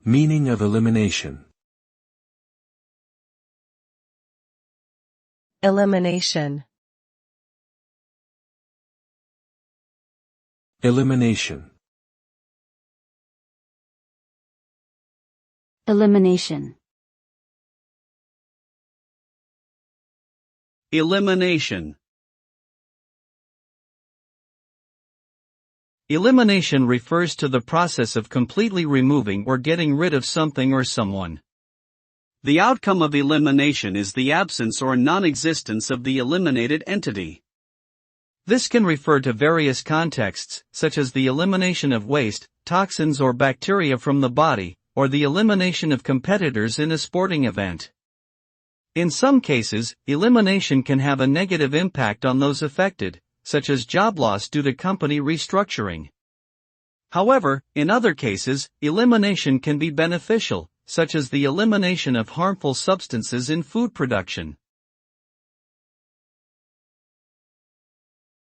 Meaning of elimination. Elimination. Elimination. Elimination. Elimination. Elimination refers to the process of completely removing or getting rid of something or someone. The outcome of elimination is the absence or non-existence of the eliminated entity. This can refer to various contexts, such as the elimination of waste, toxins or bacteria from the body, or the elimination of competitors in a sporting event. In some cases, elimination can have a negative impact on those affected, such as job loss due to company restructuring. However, in other cases, elimination can be beneficial, such as the elimination of harmful substances in food production.